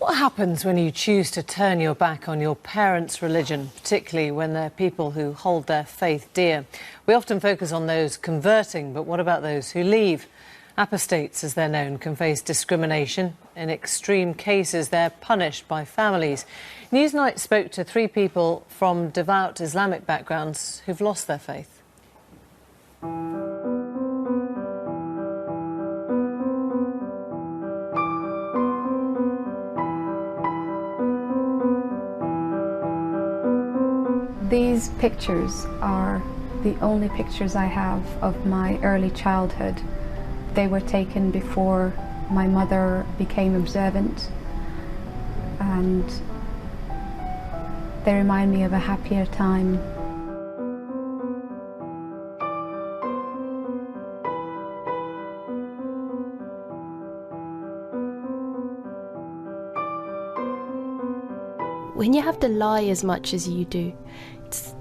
What happens when you choose to turn your back on your parents' religion, particularly when they're people who hold their faith dear? We often focus on those converting, but what about those who leave? Apostates, as they're known, can face discrimination. In extreme cases, they're punished by families. Newsnight spoke to 3 people from devout Islamic backgrounds who've lost their faith. These pictures are the only pictures I have of my early childhood. They were taken before my mother became observant, and they remind me of a happier time. When you have to lie as much as you do, it's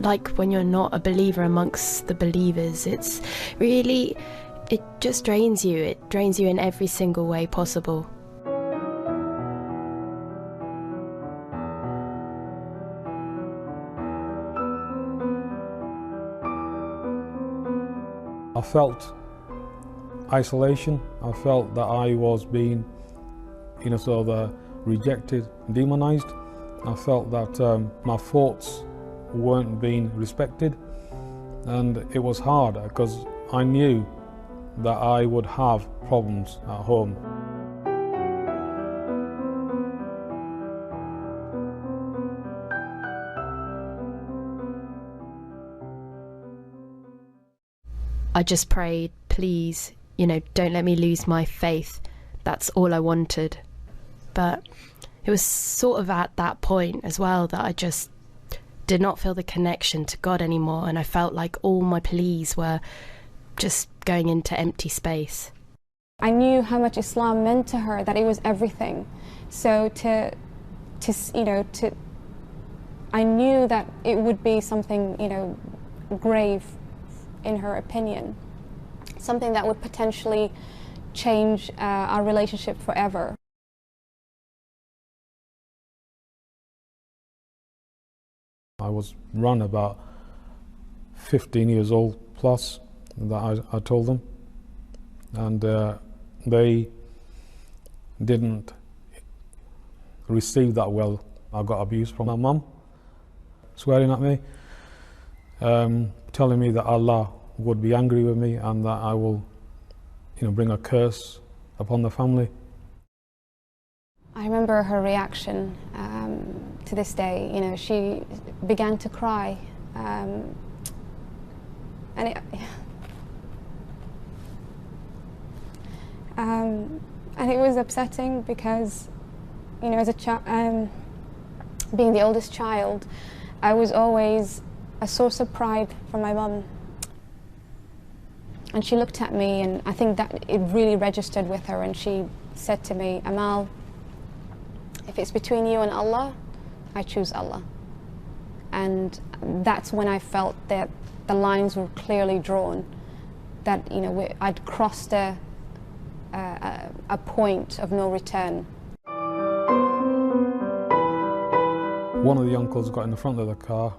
like when you're not a believer amongst the believers. It's really, it just drains you. It drains you in every single way possible. I felt isolation. I felt that I was being, sort of rejected, demonized. I felt that my thoughts weren't being respected, and it was hard because I knew that I would have problems at home. I just prayed, please, don't let me lose my faith. That's all I wanted. But it was sort of at that point as well that I just did not feel the connection to God anymore, and I felt like all my pleas were just going into empty space. I knew how much Islam meant to her, that it was everything. So I knew that it would be something, grave in her opinion, something that would potentially change our relationship forever. I was run about 15 years old plus, that I told them, and they didn't receive that well. I got abuse from my mum, swearing at me, telling me that Allah would be angry with me and that I will, bring a curse upon the family. I remember her reaction to this day. She began to cry, and it was upsetting because, as a child, being the oldest child, I was always a source of pride for my mum. And she looked at me, and I think that it really registered with her, and she said to me, "Amal, if it's between you and Allah, I choose Allah." And that's when I felt that the lines were clearly drawn, that I'd crossed a point of no return. One of the uncles got in the front of the car,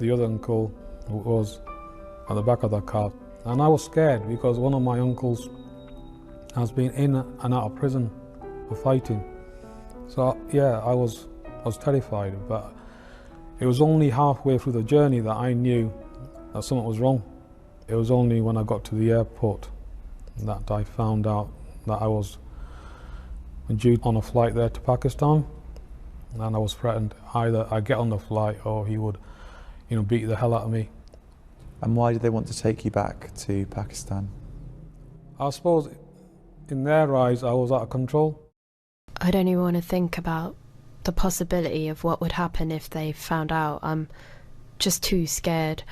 the other uncle was at the back of the car, and I was scared because one of my uncles has been in and out of prison for fighting. So yeah, I was terrified, but it was only halfway through the journey that I knew that something was wrong. It was only when I got to the airport that I found out that I was due on a flight there to Pakistan, and I was threatened either I get on the flight or he would, beat the hell out of me. And why did they want to take you back to Pakistan? I suppose in their eyes I was out of control. I don't even want to think about the possibility of what would happen if they found out. I'm just too scared.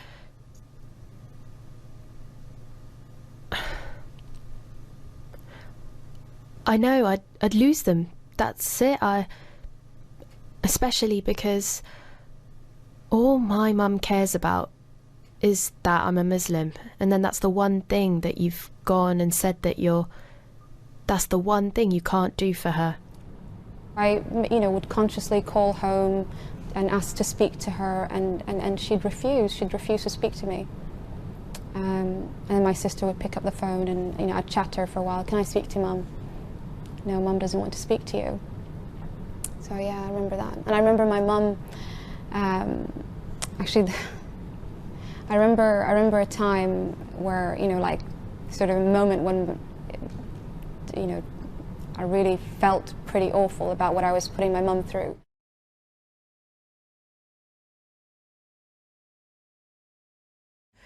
I know I'd lose them. That's it. Especially because all my mum cares about is that I'm a Muslim, and then that's the one thing that you've gone and said that that's the one thing you can't do for her. I, would consciously call home and ask to speak to her, and she'd refuse. She'd refuse to speak to me. And then my sister would pick up the phone, and I'd chat to her for a while. Can I speak to Mum? No, Mum doesn't want to speak to you. So yeah, I remember that. And I remember my mum. Actually, I remember a time where like sort of a moment when I really felt pretty awful about what I was putting my mum through.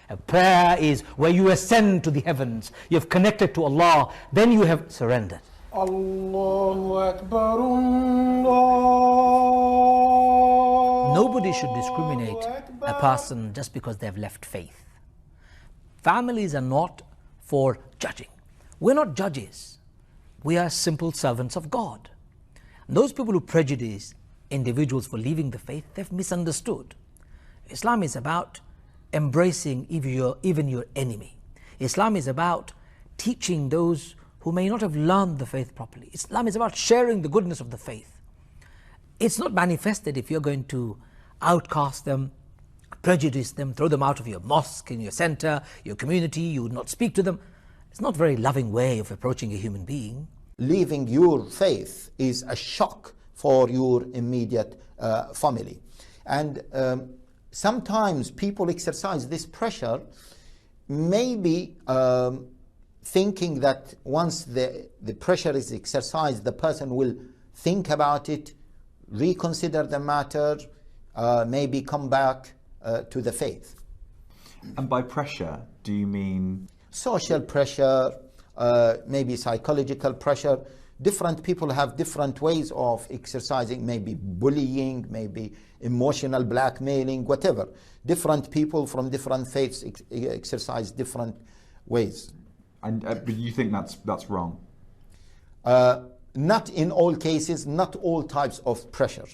A prayer is where you ascend to the heavens, you have connected to Allah, then you have surrendered. Allahu Akbar, Nobody should discriminate a person just because they have left faith. Families are not for judging. We're not judges. We are simple servants of God. And those people who prejudice individuals for leaving the faith, they've misunderstood. Islam is about embracing even your enemy. Islam is about teaching those who may not have learned the faith properly. Islam is about sharing the goodness of the faith. It's not manifested if you're going to outcast them, prejudice them, throw them out of your mosque, in your center, your community, you would not speak to them. It's not a very loving way of approaching a human being. Leaving your faith is a shock for your immediate family. And sometimes people exercise this pressure, maybe thinking that once the pressure is exercised, the person will think about it, reconsider the matter, maybe come back to the faith. And by pressure, do you mean? Social pressure, maybe psychological pressure. Different people have different ways of exercising, maybe bullying, maybe emotional blackmailing, whatever. Different people from different faiths exercise different ways. And but you think that's wrong? Not in all cases, not all types of pressure.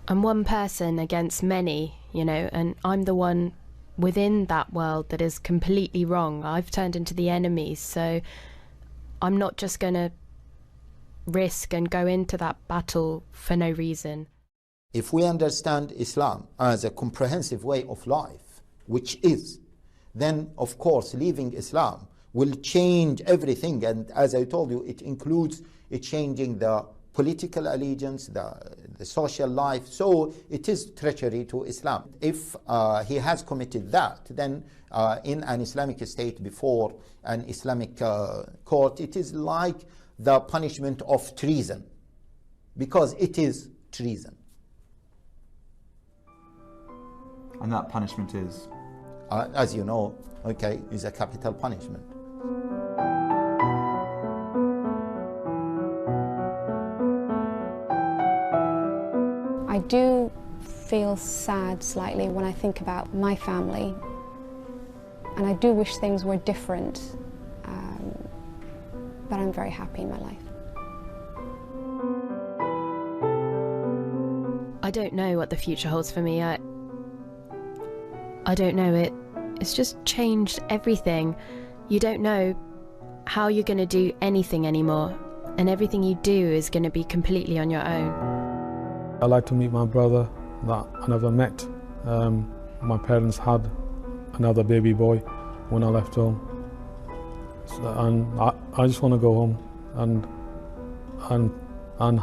I'm one person against many, and I'm the one within that world that is completely wrong. I've turned into the enemy, so I'm not just going to risk and go into that battle for no reason. If we understand Islam as a comprehensive way of life, which is, then of course leaving Islam will change everything. And as I told you, it includes changing the political allegiance, the social life. So it is treachery to Islam. If he has committed that, then in an Islamic state before an Islamic court, it is like the punishment of treason, because it is treason. And that punishment is? As you know, okay, is a capital punishment. I do feel sad slightly when I think about my family, and I do wish things were different, but I'm very happy in my life. I don't know what the future holds for me. I don't know. It's just changed everything. You don't know how you're going to do anything anymore, and everything you do is going to be completely on your own. I like to meet my brother that I never met. My parents had another baby boy when I left home. And I just want to go home and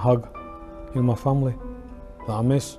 hug my family that I miss.